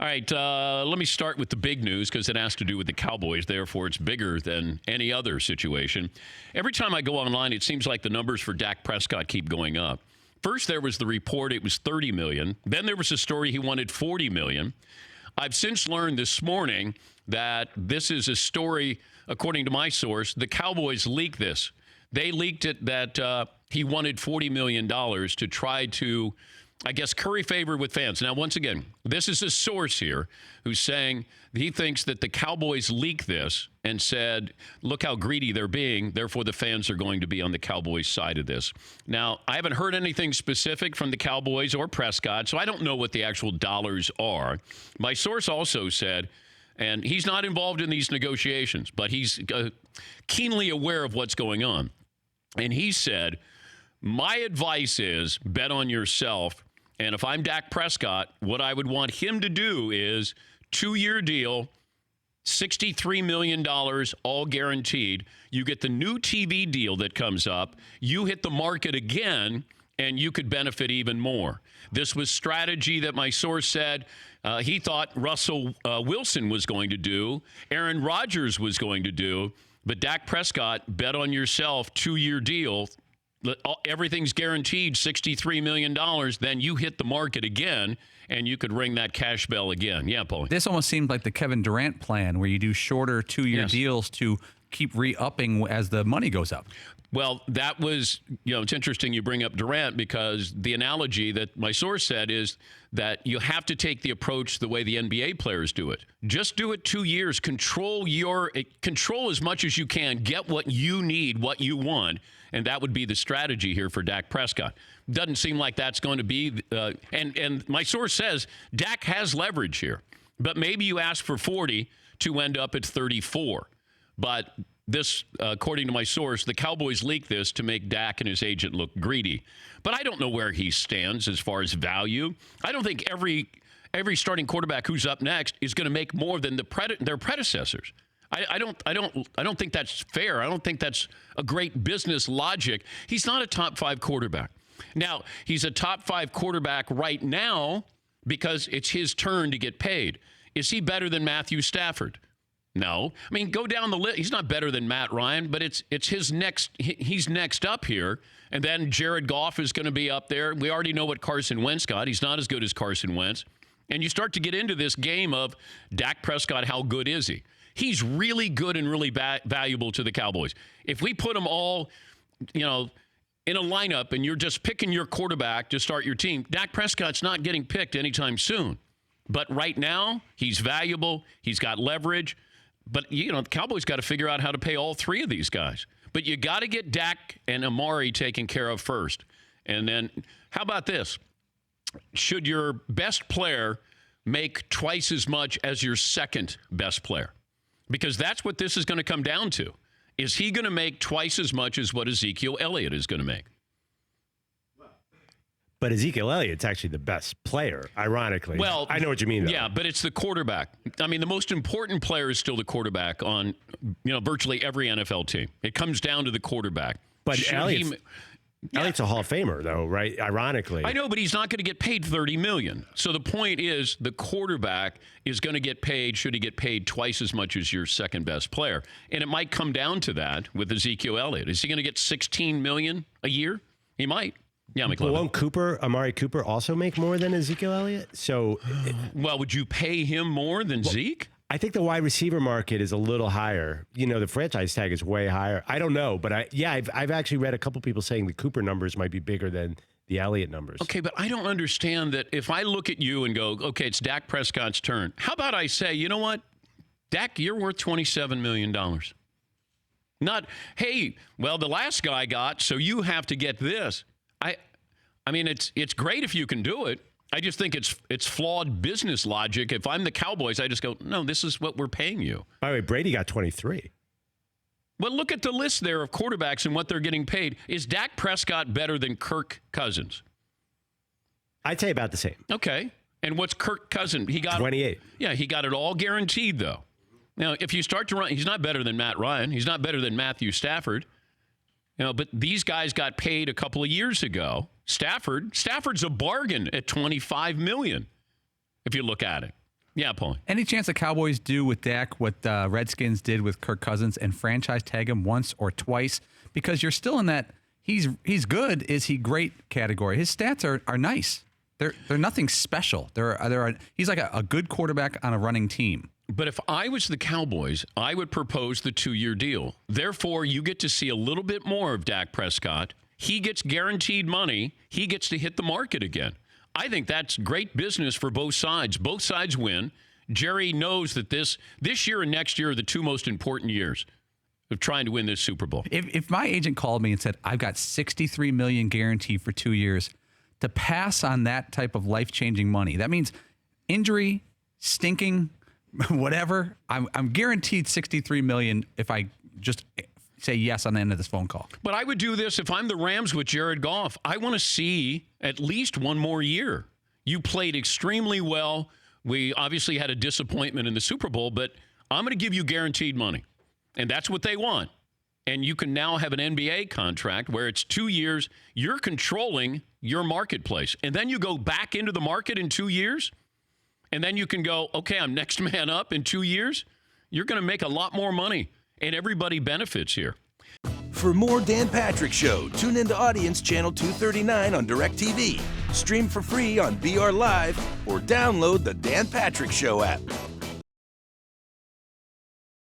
All right, let me start with the big news because it has to do with the Cowboys. Therefore, it's bigger than any other situation. Every time I go online, it seems like the numbers for Dak Prescott keep going up. First, there was the report it was $30 million. Then there was a story he wanted $40 million. I've since learned this morning that this is a story, according to my source, the Cowboys leaked this. They leaked it that he wanted $40 million to try to, I guess, curry favor with fans. Now, once again, this is a source here who's saying he thinks that the Cowboys leaked this and said, look how greedy they're being. Therefore, the fans are going to be on the Cowboys' side of this. Now, I haven't heard anything specific from the Cowboys or Prescott, so I don't know what the actual dollars are. My source also said, and he's not involved in these negotiations, but he's keenly aware of what's going on. And he said, my advice is bet on yourself. And if I'm Dak Prescott, what I would want him to do is 2-year deal, $63 million, all guaranteed. You get the new TV deal that comes up. You hit the market again, and you could benefit even more. This was strategy that my source said he thought Russell Wilson was going to do, Aaron Rodgers was going to do, but Dak Prescott, bet on yourself, 2-year deal. Everything's guaranteed, $63 million. Then you hit the market again, and you could ring that cash bell again. Yeah, Paulie. This almost seemed like the Kevin Durant plan, where you do shorter 2-year deals to keep re-upping as the money goes up. Well, that was, it's interesting you bring up Durant because the analogy that my source said is that you have to take the approach the way the NBA players do it. Just do it 2 years. Control as much as you can. Get what you need, what you want. And that would be the strategy here for Dak Prescott. Doesn't seem like that's going to be. And my source says Dak has leverage here. But maybe you ask for 40 to end up at 34. But this, according to my source, the Cowboys leaked this to make Dak and his agent look greedy. But I don't know where he stands as far as value. I don't think every starting quarterback who's up next is going to make more than their predecessors. I don't think that's fair. I don't think that's a great business logic. He's not a top 5 quarterback. Now, he's a top 5 quarterback right now because it's his turn to get paid. Is he better than Matthew Stafford? No. I mean, go down the list. He's not better than Matt Ryan, but it's his next. He's next up here. And then Jared Goff is going to be up there. We already know what Carson Wentz got. He's not as good as Carson Wentz. And you start to get into this game of Dak Prescott, how good is he? He's really good and really valuable to the Cowboys. If we put them all, in a lineup and you're just picking your quarterback to start your team, Dak Prescott's not getting picked anytime soon. But right now, he's valuable. He's got leverage. But, the Cowboys got to figure out how to pay all 3 of these guys. But you got to get Dak and Amari taken care of first. And then, how about this? Should your best player make twice as much as your second best player? Because that's what this is going to come down to. Is he going to make twice as much as what Ezekiel Elliott is going to make? But Ezekiel Elliott's actually the best player, ironically. Well, I know what you mean, though. Yeah, but it's the quarterback. I mean, the most important player is still the quarterback on, virtually every NFL team. It comes down to the quarterback. But Elliott's a Hall of Famer, though, right? Ironically. I know, but he's not going to get paid $30 million. So the point is the quarterback is going to get paid, should he get paid twice as much as your second best player. And it might come down to that with Ezekiel Elliott. Is he going to get $16 million a year? He might. Yeah, McLeod. Won't Amari Cooper also make more than Ezekiel Elliott? So, well, would you pay him more than Zeke? I think the wide receiver market is a little higher. The franchise tag is way higher. I don't know, but I've actually read a couple people saying the Cooper numbers might be bigger than the Elliott numbers. Okay, but I don't understand that if I look at you and go, okay, it's Dak Prescott's turn. How about I say, you know what? Dak, you're worth $27 million. Not, hey, well, the last guy got, so you have to get this. I mean, it's great if you can do it. I just think it's flawed business logic. If I'm the Cowboys, I just go, no, this is what we're paying you. By the way, Brady got 23. Well, look at the list there of quarterbacks and what they're getting paid. Is Dak Prescott better than Kirk Cousins? I'd say about the same. Okay. And what's Kirk Cousins? He got 28. Yeah, he got it all guaranteed, though. Now, if you start to run, he's not better than Matt Ryan. He's not better than Matthew Stafford. But these guys got paid a couple of years ago. Stafford's a bargain at $25 million, if you look at it. Yeah, Paul. Any chance the Cowboys do with Dak what Redskins did with Kirk Cousins and franchise tag him once or twice? Because you're still in that he's good, is he great category. His stats are nice. They're nothing special. He's like a good quarterback on a running team. But if I was the Cowboys, I would propose the 2-year deal. Therefore, you get to see a little bit more of Dak Prescott. He gets guaranteed money. He gets to hit the market again. I think that's great business for both sides. Both sides win. Jerry knows that this year and next year are the two most important years of trying to win this Super Bowl. If my agent called me and said, I've got $63 million guaranteed for 2 years, to pass on that type of life-changing money, that means injury, stinking, whatever, I'm guaranteed $63 million if I just say yes on the end of this phone call. But I would do this if I'm the Rams with Jared Goff. I want to see at least one more year. You played extremely well. We obviously had a disappointment in the Super Bowl, but I'm going to give you guaranteed money. And that's what they want. And you can now have an NBA contract where it's 2 years. You're controlling your marketplace. And then you go back into the market in 2 years. And then you can go, okay, I'm next man up in 2 years. You're going to make a lot more money. And everybody benefits here. For more Dan Patrick Show, tune into Audience Channel 239 on DirecTV. Stream for free on BR Live or download the Dan Patrick Show app.